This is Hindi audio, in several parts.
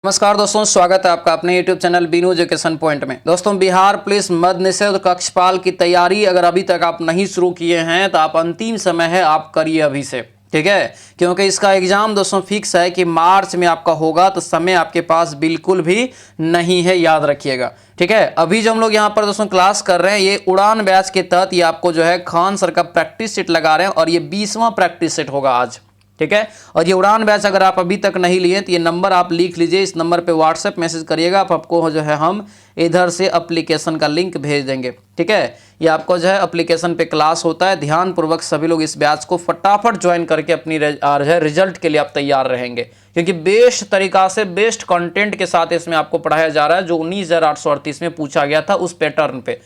नमस्कार दोस्तों, स्वागत है आपका अपने YouTube channel Binu education point में। दोस्तों, बिहार पुलिस मद्य निषेध कक्षपाल की तैयारी अगर अभी तक आप नहीं शुरू किए हैं तो आप अंतिम समय है, आप करिए अभी से, ठीक है। क्योंकि इसका एग्जाम दोस्तों फिक्स है कि मार्च में आपका होगा, तो समय आपके पास बिल्कुल भी नहीं है, याद रखिएगा, ठीक है। अभी जो हम लोग यहाँ पर दोस्तों क्लास कर रहे हैं, ये उड़ान बैच के तहत ये आपको जो है खान सर का प्रैक्टिस सेट लगा रहे हैं और ये 20वां प्रैक्टिस सेट होगा आज, ठीक है। और ये उड़ान बैच अगर आप अभी तक नहीं लिए तो ये नंबर आप लिख लीजिए, इस नंबर पे व्हाट्सएप मैसेज करिएगा, आपको जो है हम इधर से एप्लीकेशन का लिंक भेज देंगे, ठीक है। ये आपको जो है एप्लीकेशन पे क्लास होता है, ध्यानपूर्वक सभी लोग इस बैच को फटाफट ज्वाइन करके अपनी रिजल्ट के लिए आप तैयार रहेंगे, क्योंकि बेस्ट तरीका से बेस्ट कंटेंट के साथ इसमें आपको पढ़ाया जा रहा है, जो 19,838 में पूछा गया था उस पैटर्न पे,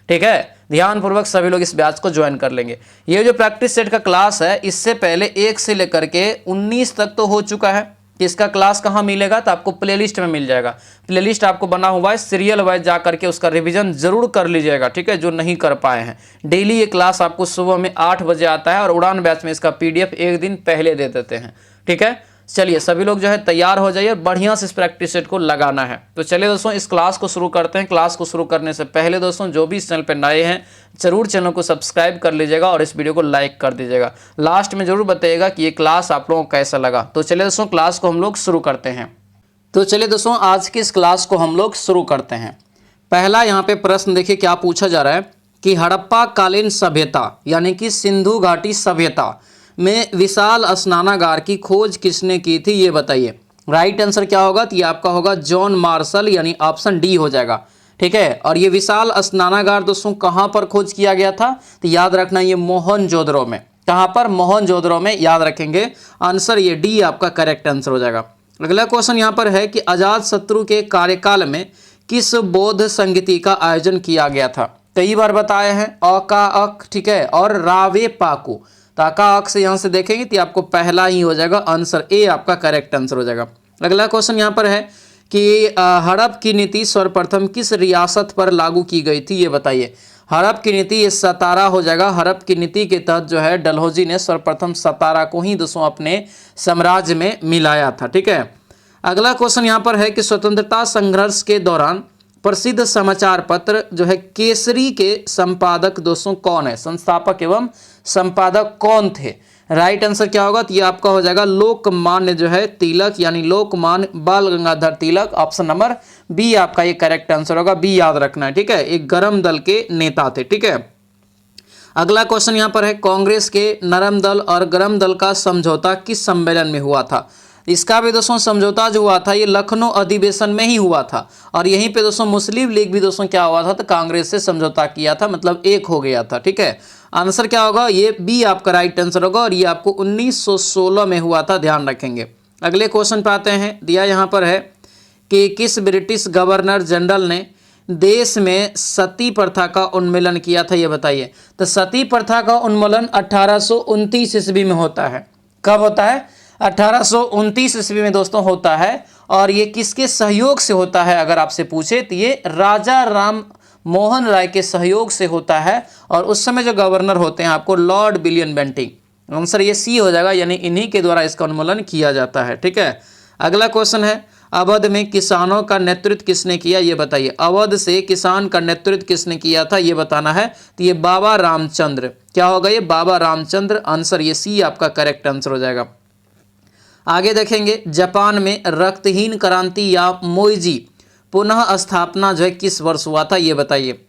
ठीक है। ध्यानपूर्वक सभी लोग इस बैच को ज्वाइन कर लेंगे। ये जो प्रैक्टिस सेट का क्लास है, इससे पहले 1 से लेकर के 19 तक तो हो चुका है। इसका क्लास कहाँ मिलेगा, तो आपको प्लेलिस्ट में मिल जाएगा। प्लेलिस्ट आपको बना हुआ है, सीरियल वाइज जा करके उसका रिवीजन जरूर कर लीजिएगा, ठीक है, जो नहीं कर पाए हैं। डेली ये क्लास आपको सुबह में 8 बजे आता है और उड़ान बैच में इसका PDF एक दिन पहले दे देते हैं, ठीक है। चलिए सभी लोग जो है तैयार हो जाइए, बढ़िया से इस प्रैक्टिस सेट को लगाना है। तो चलिए दोस्तों इस क्लास को शुरू करते हैं। क्लास को शुरू करने से पहले दोस्तों जो भी इस चैनल पर नए हैं जरूर चैनल को सब्सक्राइब कर लीजिएगा और इस वीडियो को लाइक कर दीजिएगा। लास्ट में जरूर बताइएगा कि ये क्लास आप लोगों को कैसा लगा। तो चलिए दोस्तों क्लास को हम लोग शुरू करते हैं। तो चलिए दोस्तों आज की इस क्लास को हम लोग शुरू करते हैं। पहला यहाँ पे प्रश्न देखिए क्या पूछा जा रहा है कि हड़प्पा कालीन सभ्यता यानी कि सिंधु घाटी सभ्यता में विशाल स्नानागार की खोज किसने की थी, ये बताइए। राइट आंसर क्या होगा, तो ये आपका होगा जॉन मार्शल, यानी ऑप्शन डी हो जाएगा, ठीक है। और ये विशाल स्नानागार दोस्तों कहाँ पर खोज किया गया था, तो याद रखना ये मोहनजोदड़ो में। कहाँ पर, मोहनजोदड़ो में, याद रखेंगे। आंसर ये डी आपका करेक्ट आंसर हो जाएगा। अगला क्वेश्चन यहाँ पर है कि अजातशत्रु के कार्यकाल में किस बौद्ध संगीति का आयोजन किया गया था। कई बार बताए हैं अकाअक, ठीक है, और रावे पाकू। अक से यहाँ से देखेंगे तो आपको पहला ही हो जाएगा, आंसर ए आपका करेक्ट आंसर हो जाएगा। अगला क्वेश्चन यहाँ पर है कि हड़प की नीति सर्वप्रथम किस रियासत पर लागू की गई थी, ये बताइए। हड़प की नीति ये सतारा हो जाएगा। हड़प की नीति के तहत जो है डलहौजी ने सर्वप्रथम सतारा को ही दोस्तों अपने साम्राज्य में मिलाया था, ठीक है। अगला क्वेश्चन यहाँ पर है कि स्वतंत्रता संघर्ष के दौरान प्रसिद्ध समाचार पत्र जो है केसरी के संपादक दोस्तों कौन है, संस्थापक एवं संपादक कौन थे। राइट आंसर क्या होगा, तो ये आपका हो जाएगा लोकमान्य जो है तिलक, यानी लोकमान्य बाल Gangadhar Tilak. Option number B आपका ये करेक्ट आंसर होगा, बी याद रखना है, ठीक है। एक गरम दल के नेता थे, ठीक है। अगला क्वेश्चन यहाँ पर है कांग्रेस के नरम दल और गरम दल का समझौता किस सम्मेलन में हुआ था। इसका भी दोस्तों समझौता जो हुआ था ये लखनऊ अधिवेशन में ही हुआ था, और यहीं पे दोस्तों मुस्लिम लीग भी दोस्तों क्या हुआ था, तो कांग्रेस से समझौता किया था, मतलब एक हो गया था, ठीक है। आंसर क्या होगा, ये बी आपका राइट आंसर होगा, और ये आपको 1916 में हुआ था, ध्यान रखेंगे। अगले क्वेश्चन पे आते हैं। दिया यहाँ पर है कि किस ब्रिटिश गवर्नर जनरल ने देश में सती प्रथा का उन्मूलन किया था, ये बताइए। तो सती प्रथा का उन्मूलन 1829 ईस्वी में होता है। कब होता है, 1829 ईस्वी में दोस्तों होता है। और ये किसके सहयोग से होता है अगर आपसे पूछे, तो ये राजा राम मोहन राय के सहयोग से होता है, और उस समय जो गवर्नर होते हैं आपको लॉर्ड विलियम बेंटिंग। आंसर ये सी हो जाएगा, यानी इन्हीं के द्वारा इसका उन्मूलन किया जाता है, ठीक है। अगला क्वेश्चन है अवध में किसानों का नेतृत्व किसने किया, ये बताइए। अवध से किसान का नेतृत्व किसने किया था, ये बताना है। तो ये बाबा रामचंद्र, क्या होगा ये, बाबा रामचंद्र। आंसर ये सी आपका करेक्ट आंसर हो जाएगा। आगे देखेंगे जापान में रक्तहीन क्रांति या मोइजी पुनः स्थापना जो है किस वर्ष हुआ था, ये बताइए।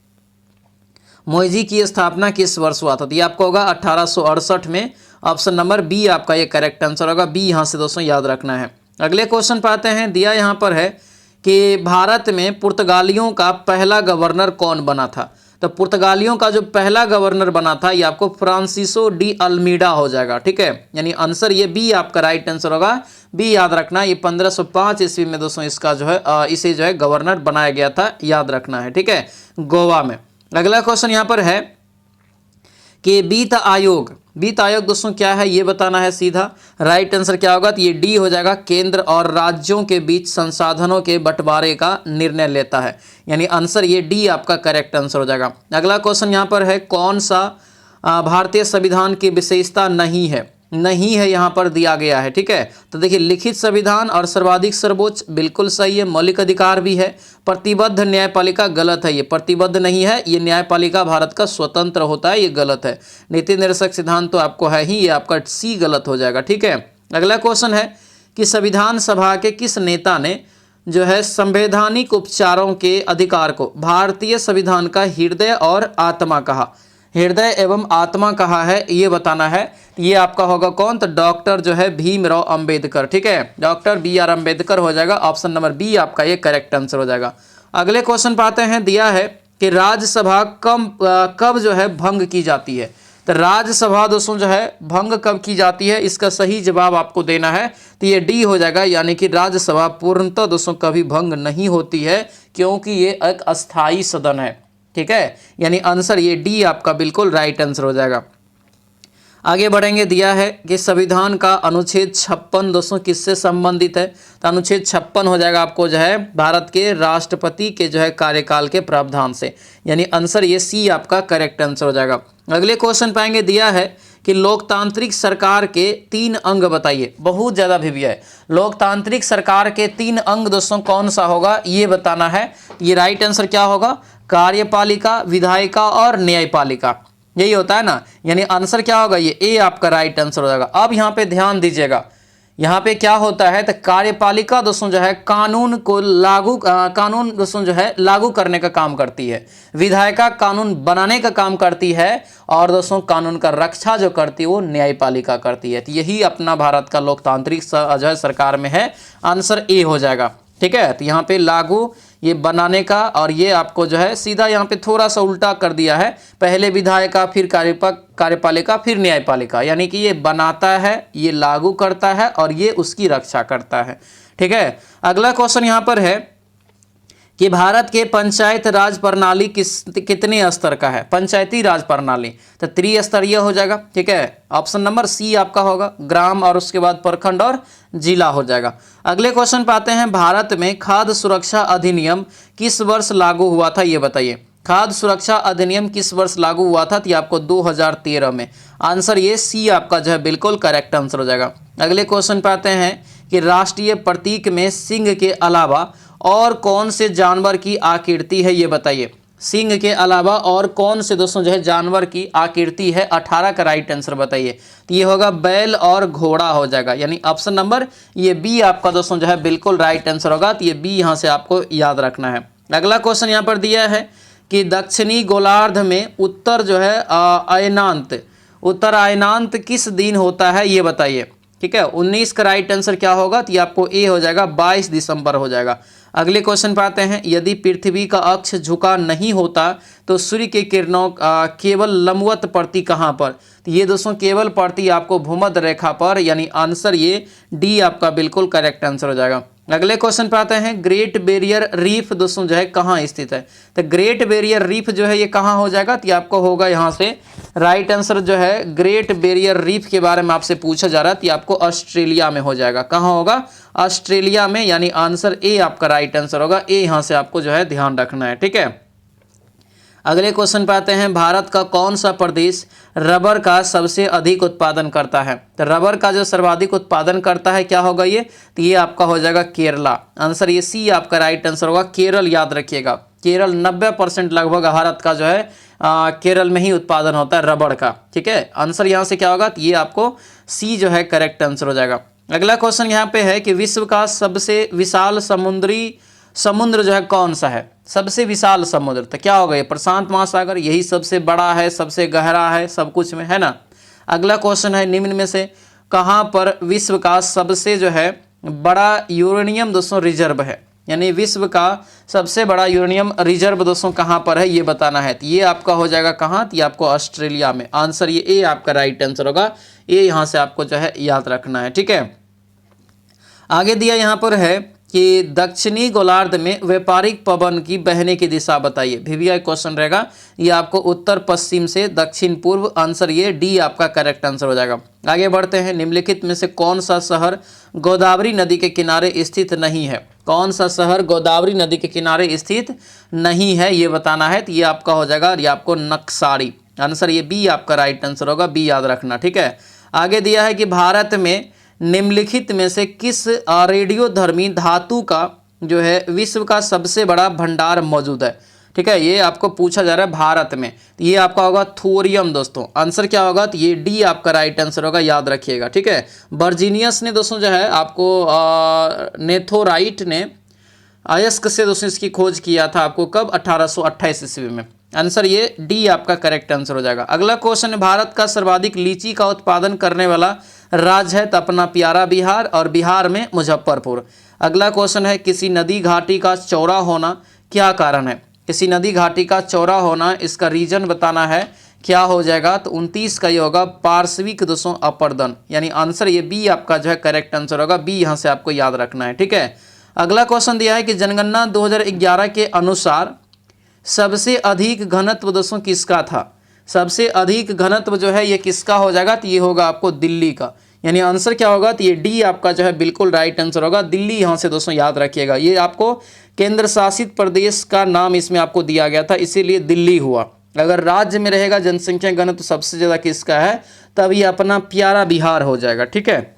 मोइजी की स्थापना किस वर्ष हुआ था, तो ये आपको होगा 1868 में। ऑप्शन नंबर बी आपका ये करेक्ट आंसर होगा, बी यहाँ से दोस्तों याद रखना है। अगले क्वेश्चन पर आते हैं। दिया यहाँ पर है कि भारत में पुर्तगालियों का पहला गवर्नर कौन बना था। तो पुर्तगालियों का जो पहला गवर्नर बना था ये आपको फ्रांसिसो डी अल्मीडा हो जाएगा, ठीक है। यानी आंसर ये बी आपका राइट आंसर होगा, बी याद रखना। ये 1505 ईस्वी में दोस्तों इसका जो है इसे जो है गवर्नर बनाया गया था, याद रखना है, ठीक है, गोवा में। अगला क्वेश्चन यहाँ पर है कि वित्त आयोग दोस्तों क्या है, ये बताना है सीधा। राइट आंसर क्या होगा, तो ये डी हो जाएगा, केंद्र और राज्यों के बीच संसाधनों के बंटवारे का निर्णय लेता है, यानी आंसर ये डी आपका करेक्ट आंसर हो जाएगा। अगला क्वेश्चन यहाँ पर है कौन सा भारतीय संविधान की विशेषता नहीं है, नहीं है यहाँ पर दिया गया है। ठीक है, तो देखिए लिखित संविधान और सर्वाधिक सर्वोच्च बिल्कुल सही है, मौलिक अधिकार भी है। प्रतिबद्ध न्यायपालिका गलत है, ये प्रतिबद्ध नहीं है, ये न्यायपालिका भारत का स्वतंत्र होता है, ये गलत है। नीति निर्देशक सिद्धांत तो आपको है ही, ये आपका सी गलत हो जाएगा। ठीक है, अगला क्वेश्चन है कि संविधान सभा के किस नेता ने जो है संवैधानिक उपचारों के अधिकार को भारतीय संविधान का हृदय और आत्मा कहा, हृदय एवं आत्मा कहा है, ये बताना है। ये आपका होगा कौन, तो डॉक्टर जो है भीमराव अंबेडकर। ठीक है, डॉक्टर BR अंबेडकर हो जाएगा, ऑप्शन नंबर बी आपका ये करेक्ट आंसर हो जाएगा। अगले क्वेश्चन पाते हैं, दिया है कि राज्यसभा कब जो है भंग की जाती है। तो राज्यसभा दोस्तों जो है भंग कब की जाती है, इसका सही जवाब आपको देना है, तो ये डी हो जाएगा, यानी कि राज्यसभा पूर्णतः दोस्तों कभी भंग नहीं होती है, क्योंकि ये एक अस्थायी सदन है। ठीक है, यानी आंसर ये डी आपका बिल्कुल राइट आंसर हो जाएगा। आगे बढ़ेंगे, दिया है कि संविधान का अनुच्छेद 56 दोस्तों किससे संबंधित है। तो अनुच्छेद 56 हो जाएगा आपको जो है भारत के राष्ट्रपति के जो है कार्यकाल के प्रावधान से, यानी आंसर ये सी आपका करेक्ट आंसर हो जाएगा। अगले क्वेश्चन पाएंगे, दिया है कि लोकतांत्रिक सरकार के 3 अंग बताइए। बहुत ज़्यादा भिविया है, लोकतांत्रिक सरकार के 3 अंग दोस्तों कौन सा होगा, ये बताना है। ये राइट आंसर क्या होगा, कार्यपालिका, विधायिका और न्यायपालिका, यही होता है ना, यानी आंसर क्या होगा, ये ए आपका राइट आंसर हो जाएगा। अब यहाँ पे ध्यान दीजिएगा, यहाँ पे क्या होता है, तो कार्यपालिका दोस्तों जो है कानून को कानून दोस्तों जो है लागू करने का काम करती है, विधायिका कानून बनाने का काम करती है, और दोस्तों कानून का रक्षा जो करती है वो न्यायपालिका करती है। तो यही अपना भारत का लोकतांत्रिक जो है सरकार में है, आंसर ए हो जाएगा। ठीक है, तो यहाँ पे लागू ये बनाने का, और ये आपको जो है सीधा यहाँ पे थोड़ा सा उल्टा कर दिया है, पहले विधायिका फिर कार्यपालिका फिर न्यायपालिका, यानी कि ये बनाता है, ये लागू करता है और ये उसकी रक्षा करता है। ठीक है, अगला क्वेश्चन यहाँ पर है कि भारत के पंचायत राज प्रणाली कितने स्तर का है, पंचायती राज प्रणाली, तो त्रिस्तरीय हो जाएगा। ठीक है, ऑप्शन नंबर सी आपका होगा, ग्राम और उसके बाद प्रखंड और जिला हो जाएगा। अगले क्वेश्चन पाते हैं, भारत में खाद्य सुरक्षा अधिनियम किस वर्ष लागू हुआ था, ये बताइए। खाद्य सुरक्षा अधिनियम किस वर्ष लागू हुआ था, तो आपको 2013 में, आंसर ये सी आपका जो है बिल्कुल करेक्ट आंसर हो जाएगा। अगले क्वेश्चन पाते हैं कि राष्ट्रीय प्रतीक में सिंह के अलावा और कौन से जानवर की आकृति है, ये बताइए। सिंह के अलावा और कौन से दोस्तों जो है जानवर की आकृति है, 18 का राइट आंसर बताइए। तो ये होगा बैल और घोड़ा हो जाएगा, यानी ऑप्शन नंबर ये बी आपका दोस्तों जो है बिल्कुल राइट आंसर होगा। तो ये बी यहाँ से आपको याद रखना है। अगला क्वेश्चन यहाँ पर दिया है कि दक्षिणी गोलार्ध में उत्तर जो है उत्तर अयनांत किस दिन होता है, ये बताइए। ठीक है, 19 का राइट आंसर क्या होगा, तो ये आपको ए हो जाएगा, 22 दिसंबर हो जाएगा। अगले क्वेश्चन पे आते हैं, यदि पृथ्वी का अक्ष झुका नहीं होता तो सूर्य के किरणों केवल लंबवत पड़ती कहाँ पर, तो ये दोस्तों केवल पड़ती आपको भूमध्य रेखा पर, यानी आंसर ये डी आपका बिल्कुल करेक्ट आंसर हो जाएगा। अगले क्वेश्चन पे आते हैं, ग्रेट बैरियर रीफ दोस्तों जो है कहाँ स्थित है, तो ग्रेट बैरियर रीफ जो है ये कहाँ हो जाएगा, तो आपको होगा यहाँ से राइट आंसर जो है ग्रेट बैरियर रीफ के बारे में आपसे पूछा जा रहा है, तो आपको ऑस्ट्रेलिया में हो जाएगा। कहाँ होगा, ऑस्ट्रेलिया में, यानी आंसर ए आपका राइट आंसर होगा। ए यहाँ से आपको जो है ध्यान रखना है। ठीक है, अगले क्वेश्चन पे आते हैं, भारत का कौन सा प्रदेश रबर का सबसे अधिक उत्पादन करता है, तो रबर का जो सर्वाधिक उत्पादन करता है क्या होगा ये, तो ये आपका हो जाएगा केरला। आंसर ये सी आपका राइट आंसर होगा, केरल याद रखिएगा। केरल 90% लगभग भारत का जो है केरल में ही उत्पादन होता है रबर का। ठीक है, आंसर यहाँ से क्या होगा, तो ये आपको सी जो है करेक्ट आंसर हो जाएगा। अगला क्वेश्चन यहाँ पे है कि विश्व का सबसे विशाल समुद्र जो है कौन सा है, सबसे विशाल समुद्र, तो क्या होगा ये प्रशांत महासागर, यही सबसे बड़ा है, सबसे गहरा है, सब कुछ में है ना। अगला क्वेश्चन है, निम्न में से कहाँ पर विश्व का सबसे जो है बड़ा यूरेनियम दोस्तों रिजर्व है, यानी विश्व का सबसे बड़ा यूरेनियम रिजर्व दोस्तों कहाँ पर है, ये बताना है। तो ये आपका हो जाएगा कहाँ, तो ये आपको ऑस्ट्रेलिया में। आंसर ये ए आपका राइट आंसर होगा। ये यहाँ से आपको जो है याद रखना है। ठीक है, आगे दिया यहाँ पर है कि दक्षिणी गोलार्ध में व्यापारिक पवन की बहने की दिशा बताइए। वीवीआई क्वेश्चन रहेगा, ये आपको उत्तर पश्चिम से दक्षिण पूर्व, आंसर ये डी आपका करेक्ट आंसर हो जाएगा। आगे बढ़ते हैं, निम्नलिखित में से कौन सा शहर गोदावरी नदी के किनारे स्थित नहीं है, कौन सा शहर गोदावरी नदी के किनारे स्थित नहीं है, ये बताना है। तो ये आपका हो जाएगा, ये आपको नक्सारी, आंसर ये बी आपका राइट आंसर होगा, बी याद रखना। ठीक है, आगे दिया है कि भारत में निम्नलिखित में से किस रेडियोधर्मी धातु का जो है विश्व का सबसे बड़ा भंडार मौजूद है। ठीक है, ये आपको पूछा जा रहा है भारत में, तो ये आपका होगा थोरियम दोस्तों। आंसर क्या होगा, तो ये डी आपका राइट आंसर होगा, याद रखिएगा। ठीक है, वर्जीनियस ने दोस्तों जो है आपको नेथोराइट ने अयस्क से दोस्तों इसकी खोज किया था, आपको कब, 1828 ईस्वी में। आंसर ये डी आपका करेक्ट आंसर हो जाएगा। अगला क्वेश्चन, भारत का सर्वाधिक लीची का उत्पादन करने वाला राज्य है, तो अपना प्यारा बिहार, और बिहार में मुजफ्फरपुर। अगला क्वेश्चन है, किसी नदी घाटी का चौड़ा होना क्या कारण है। किसी नदी घाटी का चौड़ा होना, इसका रीजन बताना है, क्या हो जाएगा, तो 29 का ये होगा पार्श्विक दोस्तों अपर्दन, यानी आंसर ये बी आपका जो है करेक्ट आंसर होगा। बी यहाँ से आपको याद रखना है। ठीक है, अगला क्वेश्चन दिया है कि जनगणना 2011 के अनुसार सबसे अधिक घनत्व दोस्तों किसका था। सबसे अधिक घनत्व जो है ये किसका हो जाएगा, तो ये होगा आपको दिल्ली का, यानी आंसर क्या होगा, तो ये डी आपका जो है बिल्कुल राइट आंसर होगा। दिल्ली यहाँ से दोस्तों याद रखिएगा, ये आपको केंद्र शासित प्रदेश का नाम इसमें आपको दिया गया था, इसीलिए दिल्ली हुआ। अगर राज्य में रहेगा जनसंख्या घनत्व सबसे ज़्यादा किसका है, तब ये अपना प्यारा बिहार हो जाएगा। ठीक है,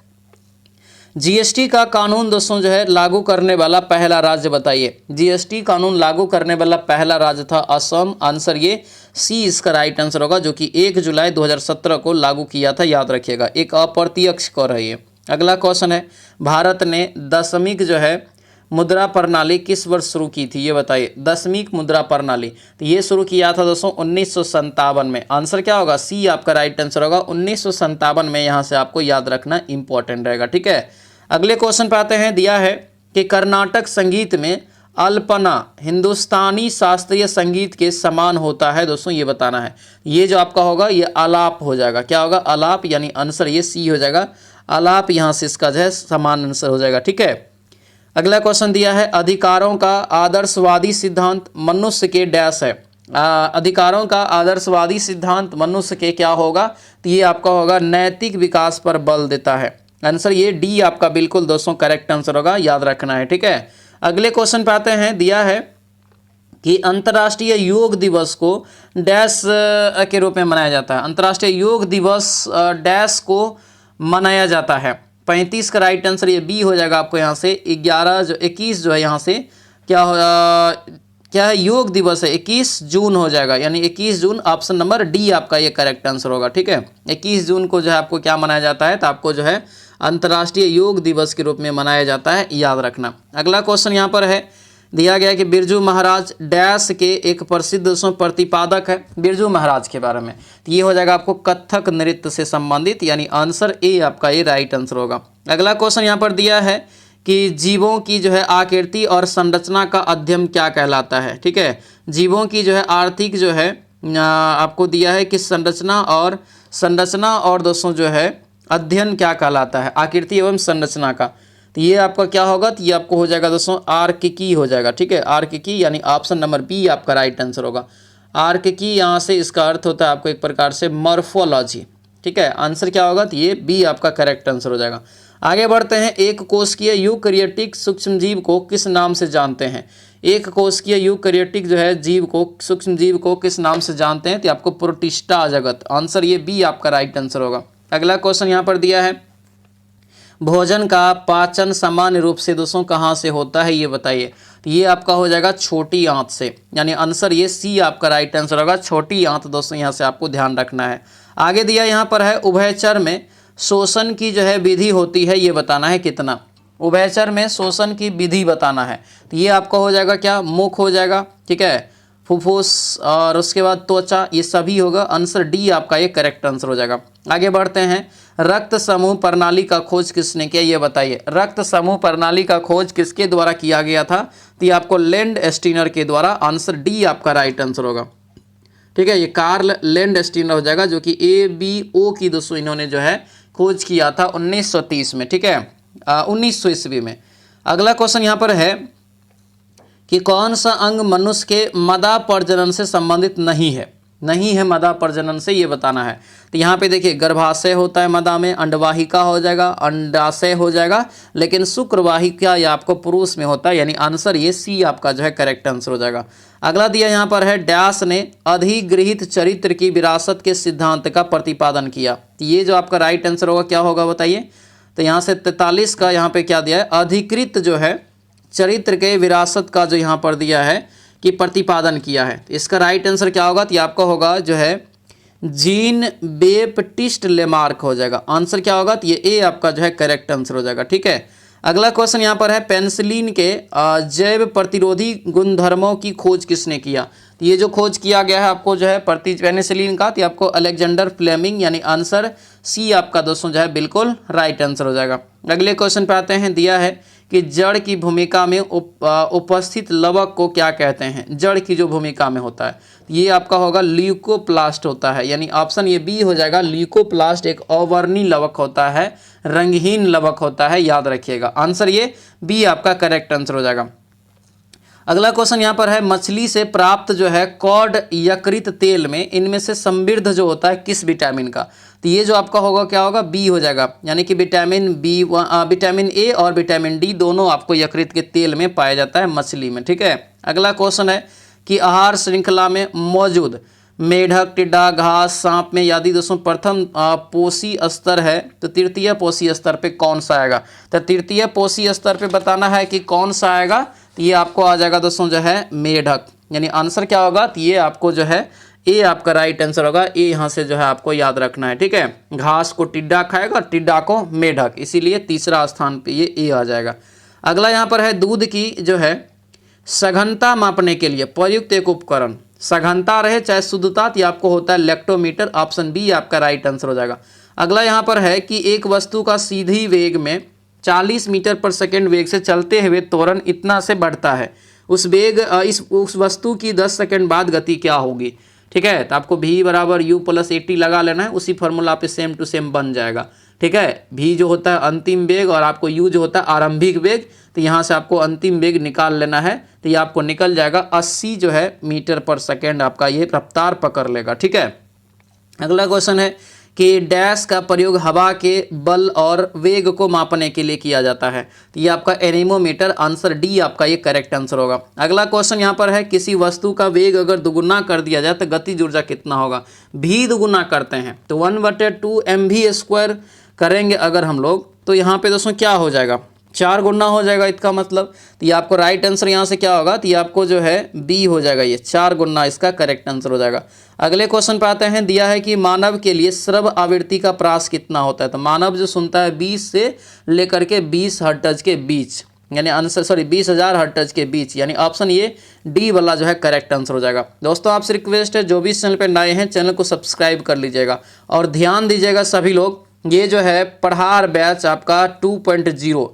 जीएसटी का कानून दोस्तों जो है लागू करने वाला पहला राज्य बताइए। जीएसटी कानून लागू करने वाला पहला राज्य था असम। आंसर ये सी इसका राइट आंसर होगा, जो कि 1 जुलाई 2017 को लागू किया था, याद रखिएगा। एक अप्रत्यक्ष कर है ये। अगला क्वेश्चन है, भारत ने दशमिक जो है मुद्रा प्रणाली किस वर्ष शुरू की थी, ये बताइए। दशमिक मुद्रा प्रणाली, तो ये शुरू किया था दोस्तों 1957 में। आंसर क्या होगा, सी आपका राइट आंसर होगा, 1957 में। यहाँ से आपको याद रखना इंपॉर्टेंट रहेगा। ठीक है, अगले क्वेश्चन पे आते हैं। दिया है कि कर्नाटक संगीत में अल्पना हिंदुस्तानी शास्त्रीय संगीत के समान होता है दोस्तों, ये बताना है। ये जो आपका होगा ये आलाप हो जाएगा, क्या होगा, आलाप, यानी आंसर ये सी हो जाएगा, आलाप। यहाँ से इसका जो है समान आंसर हो जाएगा। ठीक है, अगला क्वेश्चन दिया है, अधिकारों का आदर्शवादी सिद्धांत मनुष्य के डैश है। अधिकारों का आदर्शवादी सिद्धांत मनुष्य के क्या होगा, तो ये आपका होगा नैतिक विकास पर बल देता है। आंसर ये डी आपका बिल्कुल दोस्तों करेक्ट आंसर होगा, याद रखना है। ठीक है, अगले क्वेश्चन पे आते हैं। दिया है कि अंतर्राष्ट्रीय योग दिवस को डैश के रूप में मनाया जाता है। अंतर्राष्ट्रीय योग दिवस डैश को मनाया जाता है। 35 का राइट आंसर ये बी हो जाएगा आपको। यहाँ से 21 जो है यहाँ से क्या है, योग दिवस है, 21 जून हो जाएगा, यानी 21 जून। ऑप्शन नंबर डी आपका ये करेक्ट आंसर होगा। ठीक है, 21 जून को जो है आपको क्या मनाया जाता है, तो आपको जो है अंतर्राष्ट्रीय योग दिवस के रूप में मनाया जाता है, याद रखना। अगला क्वेश्चन यहाँ पर है, दिया गया कि बिरजू महाराज डैश के एक प्रसिद्ध प्रतिपादक है। बिरजू महाराज के बारे में, तो ये हो जाएगा आपको कथक नृत्य से संबंधित, यानी आंसर ए आपका ये राइट आंसर होगा। अगला क्वेश्चन यहाँ पर दिया है कि जीवों की जो है आकृति और संरचना का अध्ययन क्या कहलाता है। ठीक है, जीवों की जो है आर्थिक जो है आपको दिया है कि संरचना और दोस्तों जो है अध्ययन क्या कहलाता है, आकृति एवं संरचना का। तो ये आपका क्या होगा, तो ये आपको हो जाएगा दोस्तों आर्किकी हो जाएगा। ठीक है, आर्किकी, यानी ऑप्शन नंबर बी आपका राइट आंसर होगा। आर्किकी यहाँ से इसका अर्थ होता है आपको एक प्रकार से मॉर्फोलॉजी। ठीक है, आंसर क्या होगा, तो ये बी आपका करेक्ट आंसर हो जाएगा। आगे बढ़ते हैं। एक कोशिकीय यूकैरियोटिक सूक्ष्मजीव को किस नाम से जानते हैं। एक कोशिकीय यूकैरियोटिक जो है जीव को, सूक्ष्मजीव को किस नाम से जानते हैं, तो आपको प्रोटिस्टा जगत। आंसर ये बी आपका राइट आंसर होगा। अगला क्वेश्चन यहाँ पर दिया है, भोजन का पाचन सामान्य रूप से दोस्तों कहाँ से होता है, ये बताइए। तो ये आपका हो जाएगा छोटी आंत से, यानी आंसर ये सी आपका राइट आंसर होगा, छोटी आंत दोस्तों, यहाँ से आपको ध्यान रखना है। आगे दिया यहाँ पर है, उभयचर में शोषण की जो है विधि होती है, ये बताना है कितना। उभयचर में शोषण की विधि बताना है, तो ये आपका हो जाएगा क्या, मुख हो जाएगा। ठीक है, फुफ्फुस और उसके बाद त्वचा, ये सभी होगा। आंसर डी आपका ये करेक्ट आंसर हो जाएगा। आगे बढ़ते हैं। रक्त समूह प्रणाली का खोज किसने किया, ये बताइए। रक्त समूह प्रणाली का खोज किसके द्वारा किया गया था, तो ये आपको लैंड स्टीनर के द्वारा। आंसर डी आपका राइट आंसर होगा। ठीक है, ये कार्ल लैंड स्टीनर हो जाएगा, जो कि ABO की दोस्तों इन्होंने जो है खोज किया था 1930 में। ठीक है, 1900 ईस्वी में। अगला क्वेश्चन यहाँ पर है कि कौन सा अंग मनुष्य के मदा प्रजनन से संबंधित नहीं है। नहीं है मदा प्रजनन से, ये बताना है। तो यहाँ पे देखिए गर्भाशय होता है मदा में, अंडवाहिका हो जाएगा, अंडाशय हो जाएगा, लेकिन शुक्रवाहिका या आपको पुरुष में होता है, यानी आंसर ये सी आपका जो है करेक्ट आंसर हो जाएगा। अगला दिया यहाँ पर है डैश ने अधिगृहित चरित्र की विरासत के सिद्धांत का प्रतिपादन किया। तो ये जो आपका राइट आंसर होगा क्या होगा बताइए। तो यहाँ से 43 का यहाँ पे क्या दिया है, अधिकृत जो है चरित्र के विरासत का जो यहाँ पर दिया है कि प्रतिपादन किया है। तो इसका राइट आंसर क्या होगा, तो ये आपका होगा जो है जीन बेप्टिस्ट लेमार्क हो जाएगा। आंसर क्या होगा, तो ये ए आपका जो है करेक्ट आंसर हो जाएगा। ठीक है, अगला क्वेश्चन यहाँ पर है पेनिसिलिन के जैव प्रतिरोधी गुणधर्मों की खोज किसने किया। तो ये जो खोज किया गया है आपको जो है पेनिसिलिन का, तो आपको अलेक्जेंडर फ्लेमिंग, यानी आंसर सी आपका दोस्तों जो है बिल्कुल राइट आंसर हो जाएगा। अगले क्वेश्चन पे आते हैं, दिया है कि जड़ की भूमिका में उपस्थित लवक को क्या कहते हैं। जड़ की जो भूमिका में होता है ये आपका होगा ल्यूकोप्लास्ट होता है, यानी ऑप्शन ये बी हो जाएगा। ल्यूकोप्लास्ट एक अवर्णी लवक होता है, रंगहीन लवक होता है, याद रखिएगा। आंसर ये बी आपका करेक्ट आंसर हो जाएगा। अगला क्वेश्चन यहाँ पर है मछली से प्राप्त जो है कॉड यकृत तेल में इनमें से समृद्ध जो होता है किस विटामिन का। तो ये जो आपका होगा क्या होगा, बी हो जाएगा, यानी कि विटामिन बी, विटामिन ए और विटामिन डी दोनों आपको यकृत के तेल में पाया जाता है मछली में। ठीक है, अगला क्वेश्चन है कि आहार श्रृंखला में मौजूद मेढक, टिड्डा, घास, सांप में यदि दोस्तों प्रथम पोषी स्तर है तो तृतीय पोषी स्तर पे कौन सा आएगा। तो तृतीय पोषी स्तर पे बताना है कि कौन सा आएगा, तो ये आपको आ जाएगा दोस्तों जो है मेढक, यानी आंसर क्या होगा, तो ये आपको जो है ए आपका राइट आंसर होगा। ए यहाँ से जो है आपको याद रखना है। ठीक है, घास को टिड्डा खाएगा, टिड्डा को मेढक, इसीलिए तीसरा स्थान पे ये ए आ जाएगा। अगला यहाँ पर है दूध की जो है सघनता मापने के लिए प्रयुक्त एक उपकरण, सघनता रहे चाहे शुद्धता, तो आपको होता है लैक्टोमीटर। ऑप्शन बी आपका राइट आंसर हो जाएगा। अगला यहाँ पर है कि एक वस्तु का सीधी वेग में 40 मीटर पर सेकेंड वेग से चलते हुए त्वरण इतना से बढ़ता है, उस वेग उस वस्तु की 10 सेकेंड बाद गति क्या होगी। ठीक है, तो आपको v बराबर u प्लस 80 लगा लेना है, उसी फॉर्मूला पे सेम टू सेम बन जाएगा। ठीक है, v जो होता है अंतिम वेग और आपको u जो होता है आरंभिक वेग, तो यहाँ से आपको अंतिम वेग निकाल लेना है, तो ये आपको निकल जाएगा 80 जो है मीटर पर सेकेंड आपका ये रफ्तार पकड़ लेगा। ठीक है, अगला क्वेश्चन है कि डैश का प्रयोग हवा के बल और वेग को मापने के लिए किया जाता है। तो ये आपका एनीमोमीटर, आंसर डी आपका ये करेक्ट आंसर होगा। अगला क्वेश्चन यहाँ पर है किसी वस्तु का वेग अगर दुगुना कर दिया जाए तो गतिज ऊर्जा कितना होगा। भी दुगुना करते हैं तो 1/2 mv² करेंगे अगर हम लोग, तो यहाँ पे दोस्तों क्या हो जाएगा, 4 गुना हो जाएगा इसका मतलब। तो ये आपको राइट आंसर यहाँ से क्या होगा, तो ये आपको जो है बी हो जाएगा, ये 4 गुना इसका करेक्ट आंसर हो जाएगा। अगले क्वेश्चन पे आते हैं, दिया है कि मानव के लिए श्रव्य आवृत्ति का प्रास कितना होता है। तो मानव जो सुनता है 20 से लेकर के 20 हर्ट्ज के बीच, यानी आंसर 20,000 हर्ट्ज के बीच, यानी ऑप्शन ये डी वाला जो है करेक्ट आंसर हो जाएगा। दोस्तों आपसे रिक्वेस्ट है, जो भी इस चैनल पर नए हैं चैनल को सब्सक्राइब कर लीजिएगा और ध्यान दीजिएगा सभी लोग, ये जो है पढ़ार बैच आपका 2.0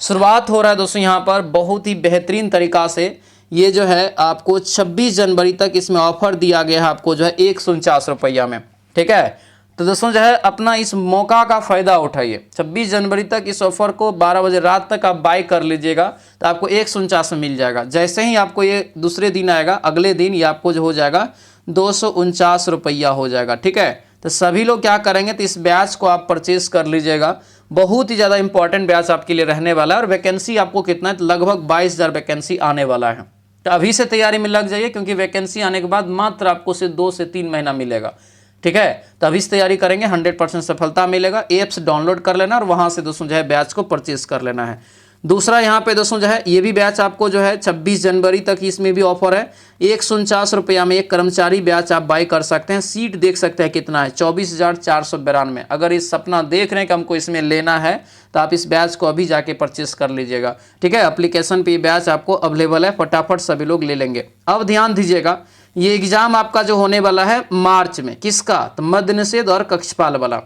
शुरुआत हो रहा है दोस्तों। यहाँ पर बहुत ही बेहतरीन तरीका से ये जो है आपको 26 जनवरी तक इसमें ऑफर दिया गया है, आपको जो है 149 रुपया में। ठीक है, तो दोस्तों जो है अपना इस मौका का फ़ायदा उठाइए। 26 जनवरी तक इस ऑफर को 12 बजे रात तक आप बाय कर लीजिएगा तो आपको 149 में मिल जाएगा। जैसे ही आपको ये दूसरे दिन आएगा, अगले दिन ये आपको जो हो जाएगा 249 रुपया हो जाएगा। ठीक है, तो सभी लोग क्या करेंगे, तो इस बैच को आप परचेज कर लीजिएगा। बहुत ही ज़्यादा इंपॉर्टेंट बैच आपके लिए रहने वाला है और वैकेंसी आपको कितना है, तो लगभग 22,000 वैकेंसी आने वाला है। तो अभी से तैयारी में लग जाइए, क्योंकि वैकेंसी आने के बाद मात्र आपको सिर्फ 2 से 3 महीना मिलेगा। ठीक है, तो अभी से तैयारी करेंगे, 100% सफलता मिलेगा। एप्स डाउनलोड कर लेना और वहाँ से दोस्तों जो है बैच को परचेज कर लेना है। दूसरा यहाँ पे दोस्तों जो है ये भी बैच आपको जो है 26 जनवरी तक इसमें भी ऑफर है। 149 रुपया में एक कर्मचारी बैच आप बाई कर सकते हैं। सीट देख सकते हैं कितना है, 24,492। अगर इस सपना देख रहे हैं कि हमको इसमें लेना है तो आप इस बैच को अभी जाके परचेस कर लीजिएगा। ठीक है, एप्लीकेशन पे ये बैच आपको अवेलेबल है, फटाफट सभी लोग ले लेंगे। अब ध्यान दीजिएगा, ये एग्जाम आपका जो होने वाला है मार्च में, किसका, तो मद्य निषेध और कक्षपाल वाला।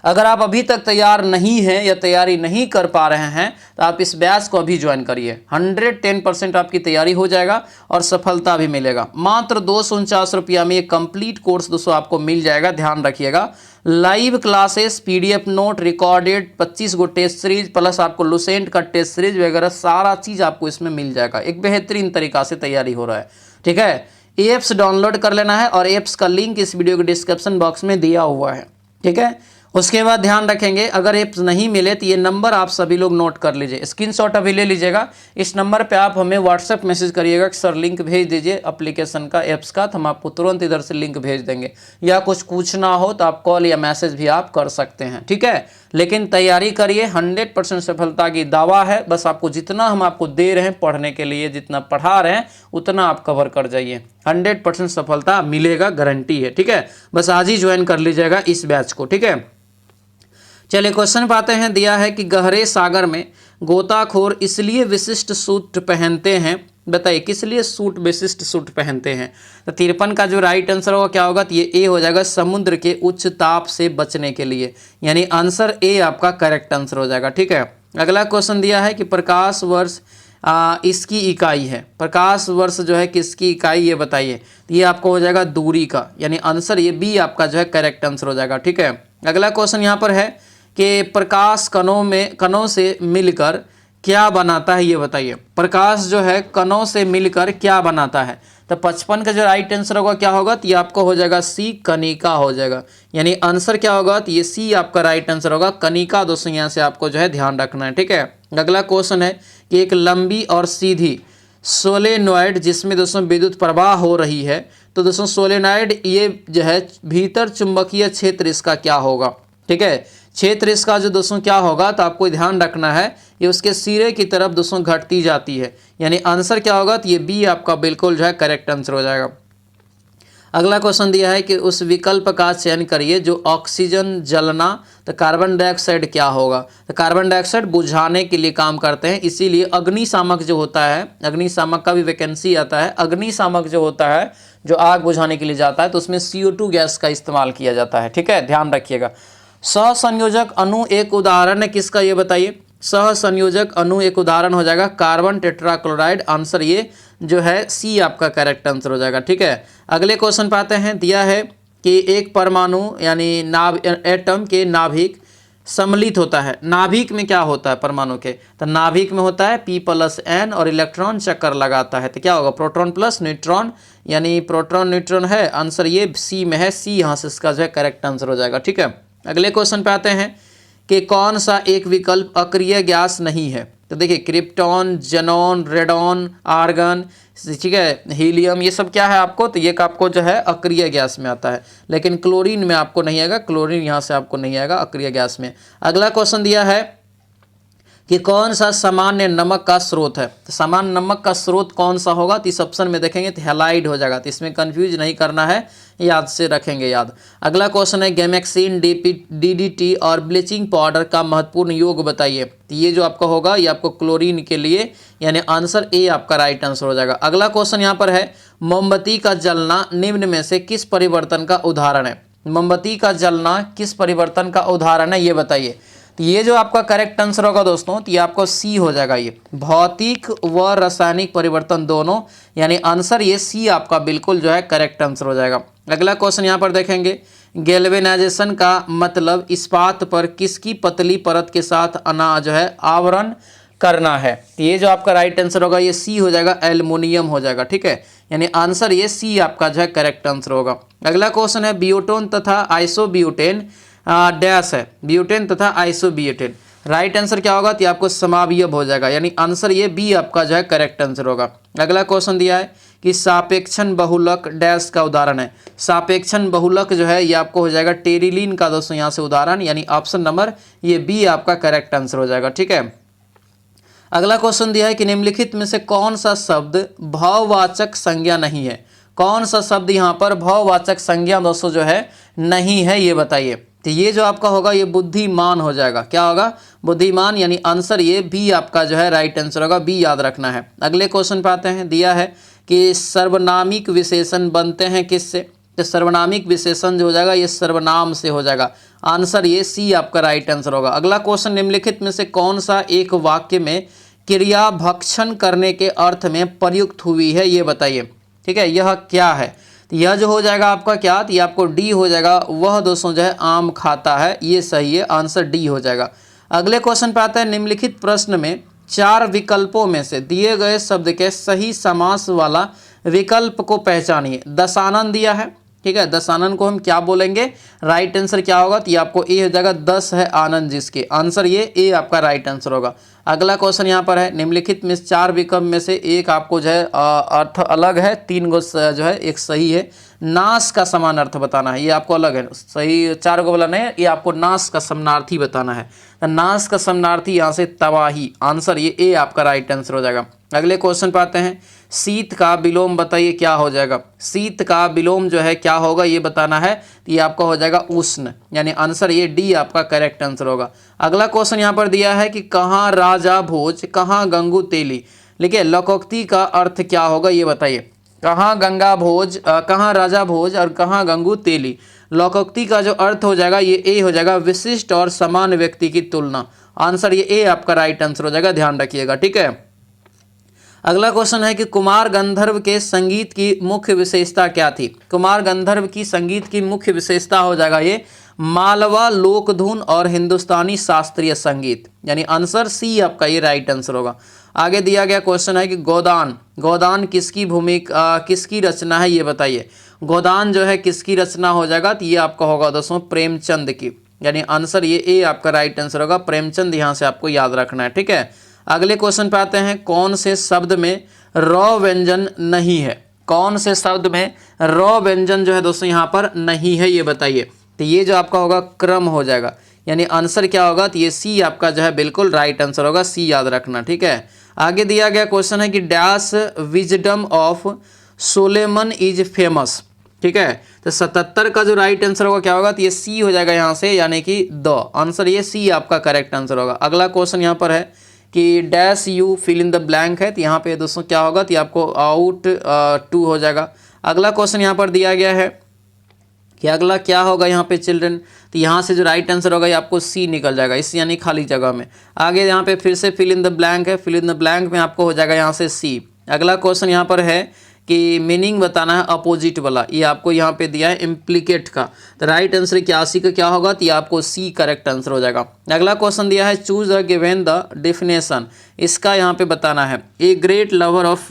अगर आप अभी तक तैयार नहीं हैं या तैयारी नहीं कर पा रहे हैं तो आप इस बैच को अभी ज्वाइन करिए। 110% आपकी तैयारी हो जाएगा और सफलता भी मिलेगा। मात्र 249 रुपया में ये कंप्लीट कोर्स दोस्तों आपको मिल जाएगा। ध्यान रखिएगा, live classes, PDF note, recorded 25 गो टेस्ट सीरीज प्लस आपको लुसेंट का टेस्ट सीरीज वगैरह सारा चीज़ आपको इसमें मिल जाएगा। एक बेहतरीन तरीका से तैयारी हो रहा है। ठीक है, एप्स डाउनलोड कर लेना है और एप्स का लिंक इस वीडियो के डिस्क्रिप्शन बॉक्स में दिया हुआ है, ठीक है। उसके बाद ध्यान रखेंगे, अगर एप्स नहीं मिले तो ये नंबर आप सभी लोग नोट कर लीजिए, स्क्रीनशॉट अभी ले लीजिएगा। इस नंबर पे आप हमें व्हाट्सएप मैसेज करिएगा कि सर लिंक भेज दीजिए एप्लीकेशन का, ऐप्स का, तो हम आपको तुरंत इधर से लिंक भेज देंगे। या कुछ पूछना हो तो आप कॉल या मैसेज भी आप कर सकते हैं, ठीक है। लेकिन तैयारी करिए, 100% सफलता की दावा है। बस आपको जितना हम आपको दे रहे हैं पढ़ने के लिए, जितना पढ़ा रहे हैं उतना आप कवर कर जाइए, 100% सफलता मिलेगा, गारंटी है, ठीक है। बस आज ही ज्वाइन कर लीजिएगा इस बैच को, ठीक है। चलिए क्वेश्चन पाते हैं। दिया है कि गहरे सागर में गोताखोर इसलिए विशिष्ट सूट पहनते हैं, बताइए किस लिए सूट विशिष्ट सूट पहनते हैं। तो 53 का जो राइट आंसर होगा क्या होगा, तो ये ए हो जाएगा, समुद्र के उच्च ताप से बचने के लिए, यानी आंसर ए आपका करेक्ट आंसर हो जाएगा, ठीक है। अगला क्वेश्चन दिया है कि प्रकाश वर्ष इसकी इकाई है, प्रकाश वर्ष जो है किसकी इकाई, ये बताइए। तो ये आपको हो जाएगा दूरी का, यानी आंसर ये बी आपका जो है करेक्ट आंसर हो जाएगा, ठीक है। अगला क्वेश्चन यहाँ पर है कि प्रकाश कणों से मिलकर क्या बनाता है, ये बताइए। प्रकाश जो है कणों से मिलकर क्या बनाता है। तो 55 का जो राइट आंसर होगा क्या होगा, तो ये आपको हो जाएगा सी, कणिका हो जाएगा, यानी आंसर क्या होगा, तो ये सी आपका राइट आंसर होगा, कणिका। दोस्तों यहाँ से आपको जो है ध्यान रखना है, ठीक है। अगला क्वेश्चन है कि एक लंबी और सीधी सोलेनॉइड जिसमें दोस्तों विद्युत प्रवाह हो रही है, तो दोस्तों सोलेनॉइड ये जो है भीतर चुंबकीय क्षेत्र इसका क्या होगा, ठीक है। क्षेत्र इसका जो दोस्तों क्या होगा, तो आपको ध्यान रखना है ये उसके सिरे की तरफ दोस्तों घटती जाती है, यानी आंसर क्या होगा, तो ये बी आपका बिल्कुल जो है करेक्ट आंसर हो जाएगा। अगला क्वेश्चन दिया है कि उस विकल्प का चयन करिए जो ऑक्सीजन जलना, तो कार्बन डाइऑक्साइड क्या होगा। तो कार्बन डाइऑक्साइड बुझाने के लिए काम करते हैं, इसीलिए अग्निशामक जो होता है, अग्निशामक का भी वैकेंसी आता है, अग्निशामक जो होता है जो आग बुझाने के लिए जाता है, तो उसमें CO2 गैस का इस्तेमाल किया जाता है, ठीक है, ध्यान रखिएगा। सहसंयोजक अणु एक उदाहरण है किसका, ये बताइए। सहसंयोजक अणु एक उदाहरण हो जाएगा कार्बन टेट्राक्लोराइड, आंसर ये जो है सी आपका करेक्ट आंसर हो जाएगा, ठीक है। अगले क्वेश्चन पाते हैं। दिया है कि एक परमाणु यानी एटम के नाभिक सम्मिलित होता है, नाभिक में क्या होता है परमाणु के, तो नाभिक में होता है P+N और इलेक्ट्रॉन चक्कर लगाता है, तो क्या होगा, प्रोटॉन प्लस न्यूट्रॉन, यानी प्रोटॉन न्यूट्रॉन है, आंसर ये सी में है, सी यहाँ से इसका जो है करेक्ट आंसर हो जाएगा, ठीक है। अगले क्वेश्चन पे आते हैं कि कौन सा एक विकल्प अक्रिय गैस नहीं है। तो देखिए क्रिप्टॉन, जेनॉन, रेडॉन, आर्गन, ठीक है, हीलियम, ये सब क्या है आपको, तो ये आपको जो है अक्रिय गैस में आता है, लेकिन क्लोरीन में आपको नहीं आएगा, क्लोरीन यहाँ से आपको नहीं आएगा अक्रिय गैस में। अगला क्वेश्चन दिया है कि कौन सा सामान्य नमक का स्रोत है। तो सामान्य नमक का स्रोत कौन सा होगा, तो इस ऑप्शन में देखेंगे तो हैलाइड हो जाएगा, तो इसमें कंफ्यूज नहीं करना है, याद से रखेंगे याद। अगला क्वेश्चन है गैमेक्सिन, DDT और ब्लीचिंग पाउडर का महत्वपूर्ण योग बताइए। तो ये जो आपका होगा ये आपको क्लोरीन के लिए, यानी आंसर ए आपका राइट आंसर हो जाएगा। अगला क्वेश्चन यहाँ पर है मोमबत्ती का जलना निम्न में से किस परिवर्तन का उदाहरण है। मोमबत्ती का जलना किस परिवर्तन का उदाहरण है, ये बताइए। तो ये जो आपका करेक्ट आंसर होगा दोस्तों, तो ये आपको सी हो जाएगा, ये भौतिक व रासायनिक परिवर्तन दोनों, यानी आंसर ये सी आपका बिल्कुल जो है करेक्ट आंसर हो जाएगा। अगला क्वेश्चन यहाँ पर देखेंगे गैल्वेनाइजेशन का मतलब इस्पात पर किसकी पतली परत के साथ जो है आवरण करना है। ये जो आपका राइट आंसर होगा ये सी हो जाएगा, एल्युमिनियम हो जाएगा, ठीक है, यानी आंसर ये सी आपका जो है करेक्ट आंसर होगा। अगला क्वेश्चन है ब्यूटेन तथा आइसोब्यूटेन डैश है, ब्यूटेन तथा आइसोब्यूटेन, राइट आंसर क्या होगा, तो आपको समावयव हो जाएगा, यानी आंसर ये बी आपका जो है करेक्ट आंसर होगा। अगला क्वेश्चन दिया है कि सापेक्षण बहुलक डैश का उदाहरण है। सापेक्षण बहुलक जो है ये आपको हो जाएगा टेरिलीन का दोस्तों यहाँ से उदाहरण, यानी ऑप्शन नंबर ये बी आपका करेक्ट आंसर हो जाएगा, ठीक है। अगला क्वेश्चन दिया है कि निम्नलिखित में से कौन सा शब्द भाववाचक संज्ञा नहीं है। कौन सा शब्द यहाँ पर भाववाचक संज्ञा दोस्तों जो है नहीं है, ये बताइए। तो ये जो आपका होगा ये बुद्धिमान हो जाएगा, क्या होगा, बुद्धिमान, यानी आंसर ये बी आपका जो है राइट आंसर होगा, बी याद रखना है। अगले क्वेश्चन पे आते हैं। दिया है कि सर्वनामिक विशेषण बनते हैं किससे। तो सर्वनामिक विशेषण जो हो जाएगा ये सर्वनाम से हो जाएगा, आंसर ये सी आपका राइट आंसर होगा। अगला क्वेश्चन निम्नलिखित में से कौन सा एक वाक्य में क्रिया भक्षण करने के अर्थ में प्रयुक्त हुई है, ये बताइए, ठीक है, यह क्या है। तो यह जो हो जाएगा आपका क्या, तो ये आपको डी हो जाएगा, वह दोस्तों जो है आम खाता है, ये सही है, आंसर डी हो जाएगा। अगले क्वेश्चन पे आता है निम्नलिखित प्रश्न में 4 विकल्पों में से दिए गए शब्द के सही समास वाला विकल्प को पहचानिए। दशानन दिया है, ठीक है, दशानन को हम क्या बोलेंगे, राइट आंसर क्या होगा, तो ये आपको ए हो जाएगा, 10 है आनंद जिसके, आंसर ये ए आपका राइट आंसर होगा। अगला क्वेश्चन यहाँ पर है, निम्नलिखित में 4 विकल्प में से एक आपको जो है अर्थ अलग है, 3 गो जो है एक सही है। नाश का समान अर्थ बताना है, ये आपको अलग है, सही 4 गो वाला नहीं है, ये आपको नाश का समानार्थी बताना है। तो नाश का समानार्थी यहाँ से तबाही, आंसर ये ए आपका राइट आंसर हो जाएगा। अगले क्वेश्चन पे आते हैं, शीत का विलोम बताइए क्या हो जाएगा। शीत का विलोम जो है क्या होगा ये बताना है, तो ये आपका हो जाएगा उष्ण, यानी आंसर ये डी आपका करेक्ट आंसर होगा। अगला क्वेश्चन यहाँ पर दिया है कि कहाँ राजा भोज कहाँ गंगू तेली, देखिए लोकोक्ति का अर्थ क्या होगा ये बताइए। कहाँ गंगा भोज, कहाँ राजा भोज और कहाँ गंगू तेली, लोकोक्ति का जो अर्थ हो जाएगा ये ए हो जाएगा, विशिष्ट और समान व्यक्ति की तुलना, आंसर ये ए आपका राइट आंसर हो जाएगा, ध्यान रखिएगा, ठीक है। अगला क्वेश्चन है कि कुमार गंधर्व के संगीत की मुख्य विशेषता क्या थी। कुमार गंधर्व की संगीत की मुख्य विशेषता हो जाएगा ये मालवा लोकधुन और हिंदुस्तानी शास्त्रीय संगीत, यानी आंसर सी आपका ये राइट आंसर होगा। आगे दिया गया क्वेश्चन है कि गोदान, गोदान किसकी भूमिका किसकी रचना है ये बताइए। गोदान जो है किसकी रचना हो जाएगा, तो ये आपका होगा दोस्तों प्रेमचंद की, यानी आंसर ये ए आपका राइट आंसर होगा, प्रेमचंद यहाँ से आपको याद रखना है, ठीक है। अगले क्वेश्चन पे आते हैं, कौन से शब्द में र व्यंजन नहीं है, कौन से शब्द में र व्यंजन जो है दोस्तों यहाँ पर नहीं है ये बताइए। तो ये जो आपका होगा क्रम हो जाएगा, यानी आंसर क्या होगा, तो ये सी आपका जो है बिल्कुल राइट आंसर होगा, सी याद रखना, ठीक है। आगे दिया गया क्वेश्चन है कि dash wisdom of Solomon is famous, ठीक है। तो 77 का जो राइट आंसर होगा क्या होगा, तो ये सी हो जाएगा यहाँ से, यानी कि द, आंसर ये सी आपका करेक्ट आंसर होगा। अगला क्वेश्चन यहाँ पर है कि dash you fill in the blank है, तो यहाँ पे दोस्तों क्या होगा, तो आपको आउट 2 हो जाएगा। अगला क्वेश्चन यहाँ पर दिया गया है कि अगला क्या होगा यहाँ पे चिल्ड्रन, तो यहाँ से जो राइट आंसर होगा ये आपको सी निकल जाएगा, इस यानी खाली जगह में। आगे यहाँ पे फिर से फिल इन द ब्लैंक है, फिल इन द ब्लैंक में आपको हो जाएगा यहाँ से सी। अगला क्वेश्चन यहाँ पर है कि मीनिंग बताना है अपोजिट वाला, ये आपको यहाँ पे दिया है इम्प्लीकेट का, तो राइट आंसर 81 का क्या होगा, तो ये आपको सी करेक्ट आंसर हो जाएगा। अगला क्वेश्चन दिया है choose the given the definition, इसका यहाँ पे बताना है a great lover of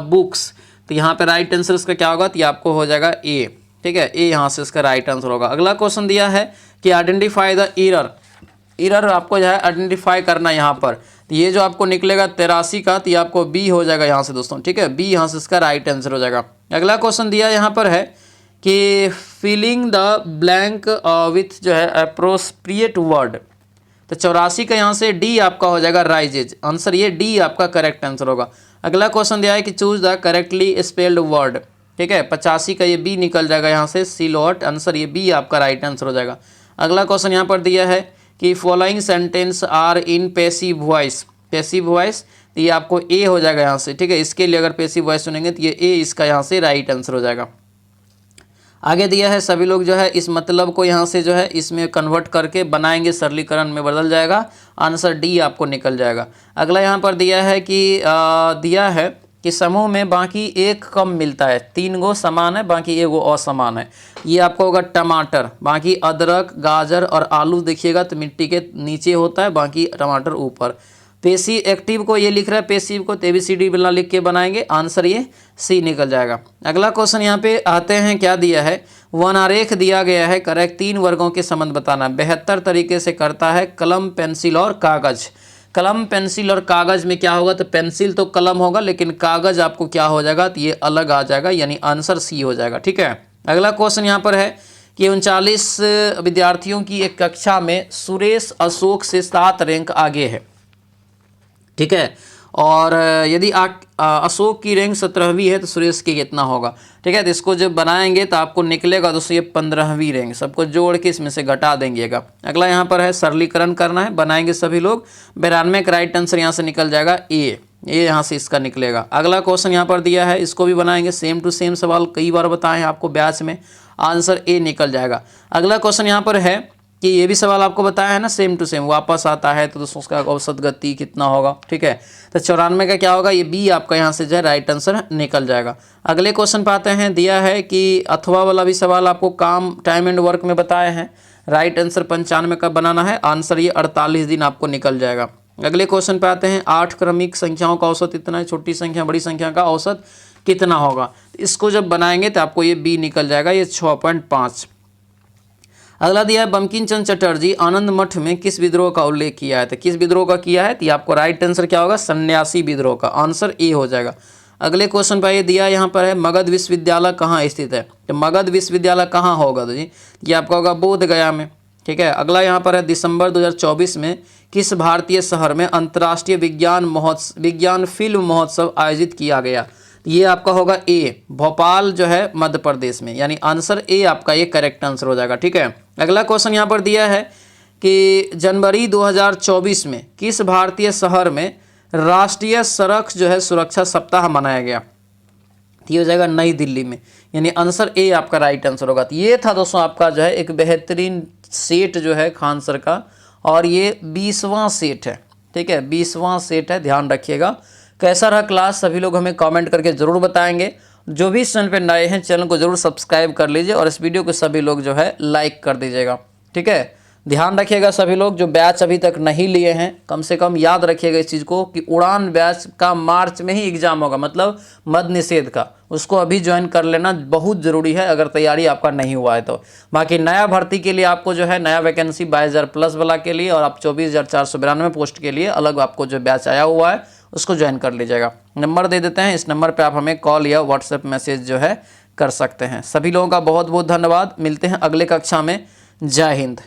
books, तो यहाँ पे राइट आंसर इसका क्या होगा, तो ये आपको हो जाएगा ए, ठीक है, ए यहाँ से इसका राइट आंसर होगा। अगला क्वेश्चन दिया है कि आइडेंटिफाई द एरर, एरर आपको जो है आइडेंटिफाई करना यहाँ पर, तो ये जो आपको निकलेगा 83 का, तो ये आपको बी हो जाएगा यहाँ से दोस्तों, ठीक है, बी यहाँ से इसका राइट आंसर हो जाएगा। अगला क्वेश्चन दिया यहाँ पर है कि फिलिंग द ब्लैंक विथ जो है अप्रोप्रिएट वर्ड, तो 84 का यहाँ से डी आपका हो जाएगा राइजेज, आंसर ये डी आपका करेक्ट आंसर होगा। अगला क्वेश्चन दिया है कि choose the correctly spelled word, ठीक है, 85 का ये बी निकल जाएगा यहाँ से सिलोट, आंसर ये बी आपका राइट आंसर हो जाएगा। अगला क्वेश्चन यहाँ पर दिया है कि following sentence are in passive voice, passive voice, तो ये आपको ए हो जाएगा यहाँ से, ठीक है, इसके लिए अगर पैसिव वॉइस सुनेंगे तो ये ए इसका यहाँ से राइट आंसर हो जाएगा। आगे दिया है सभी लोग जो है इस मतलब को यहाँ से जो है इसमें कन्वर्ट करके बनाएंगे, सरलीकरण में बदल जाएगा, आंसर डी आपको निकल जाएगा। अगला यहाँ पर दिया है कि दिया है कि समूह में बाकी एक कम मिलता है, 3 गो समान है बाकी 1 गो असमान है, ये आपको होगा टमाटर, बाकी अदरक गाजर और आलू देखिएगा तो मिट्टी के नीचे होता है, बाकी टमाटर ऊपर। पेशी एक्टिव को ये लिख रहा है, पेसिव को ABCD बिना लिख के बनाएंगे, आंसर ये सी निकल जाएगा। अगला क्वेश्चन यहाँ पे आते हैं, क्या दिया है, वनारेख दिया गया है, करेक्ट 3 वर्गों के संबंध बताना, 72 तरीके से करता है कलम पेंसिल और कागज। कलम पेंसिल और कागज में क्या होगा, तो पेंसिल तो कलम होगा लेकिन कागज आपको क्या हो जाएगा, तो ये अलग आ जाएगा, यानी आंसर सी हो जाएगा, ठीक है। अगला क्वेश्चन यहाँ पर है कि 39 विद्यार्थियों की एक कक्षा में सुरेश अशोक से 7 रैंक आगे है, ठीक है, और यदि अशोक की रैंक 17वीं है तो सुरेश की कितना होगा, ठीक है। तो इसको जब बनाएंगे तो आपको निकलेगा दोस्तों ये 15वीं रैंक, सबको जोड़ के इसमें से घटा देंगेगा। अगला यहाँ पर है सरलीकरण करना है, बनाएंगे सभी लोग, 92 का राइट आंसर यहाँ से निकल जाएगा ए, ये यहाँ से इसका निकलेगा। अगला क्वेश्चन यहाँ पर दिया है, इसको भी बनाएंगे, सेम टू सेम सवाल कई बार बताए हैं आपको बैच में, आंसर ए निकल जाएगा। अगला क्वेश्चन यहाँ पर है कि ये भी सवाल आपको बताया है ना, सेम टू सेम वापस आता है तो दोस्तों उसका औसत गति कितना होगा, ठीक है। तो 94 का क्या होगा, ये बी आपका यहाँ से जो है राइट आंसर निकल जाएगा। अगले क्वेश्चन पे आते हैं, दिया है कि अथवा वाला भी सवाल आपको काम टाइम एंड वर्क में बताए हैं, राइट आंसर 95 का बनाना है, आंसर ये 48 दिन आपको निकल जाएगा। अगले क्वेश्चन पे आते हैं। 8 क्रमिक संख्याओं का औसत इतना है, छोटी संख्या बड़ी संख्या का औसत कितना होगा। इसको जब बनाएंगे तो आपको ये बी निकल जाएगा, ये 6.5। अगला दिया है बंकिम चंद्र चटर्जी आनंद मठ में किस विद्रोह का उल्लेख किया है। तो किस विद्रोह का किया है, तो ये आपको राइट आंसर क्या होगा, सन्यासी विद्रोह का, आंसर ए हो जाएगा। अगले क्वेश्चन पर ये दिया यहाँ पर है मगध विश्वविद्यालय कहाँ स्थित है। तो मगध विश्वविद्यालय कहाँ होगा, तो जी ये आपका होगा बोध गया में, ठीक है। अगला यहाँ पर है दिसंबर 2024 में किस भारतीय शहर में अंतर्राष्ट्रीय विज्ञान फिल्म महोत्सव आयोजित किया गया। ये आपका होगा ए, भोपाल जो है मध्य प्रदेश में, यानी आंसर ए आपका ये करेक्ट आंसर हो जाएगा, ठीक है। अगला क्वेश्चन यहाँ पर दिया है कि जनवरी 2024 में किस भारतीय शहर में राष्ट्रीय सड़क जो है सुरक्षा सप्ताह मनाया गया। ये हो जाएगा नई दिल्ली में, यानी आंसर ए आपका राइट आंसर होगा। तो ये था दोस्तों आपका जो है एक बेहतरीन सेट जो है खान सर का, और ये 20वां सेट है, ठीक है, 20वां सेट है, ध्यान रखिएगा। कैसा रहा क्लास, सभी लोग हमें कमेंट करके ज़रूर बताएंगे। जो भी इस चैनल पे नए हैं चैनल को जरूर सब्सक्राइब कर लीजिए, और इस वीडियो को सभी लोग जो है लाइक कर दीजिएगा, ठीक है। ध्यान रखिएगा सभी लोग जो बैच अभी तक नहीं लिए हैं, कम से कम याद रखिएगा इस चीज़ को कि उड़ान बैच का मार्च में ही एग्जाम होगा, मतलब मद्य निषेध का, उसको अभी ज्वाइन कर लेना बहुत ज़रूरी है अगर तैयारी आपका नहीं हुआ है तो। बाकी नया भर्ती के लिए आपको जो है नया वैकेंसी 22,000 प्लस वाला के लिए और आप 24,492 पोस्ट के लिए अलग आपको जो बैच आया हुआ है उसको ज्वाइन कर लीजिएगा। नंबर दे देते हैं, इस नंबर पे आप हमें कॉल या व्हाट्सएप मैसेज जो है कर सकते हैं। सभी लोगों का बहुत बहुत धन्यवाद। मिलते हैं अगले कक्षा में। जय हिंद।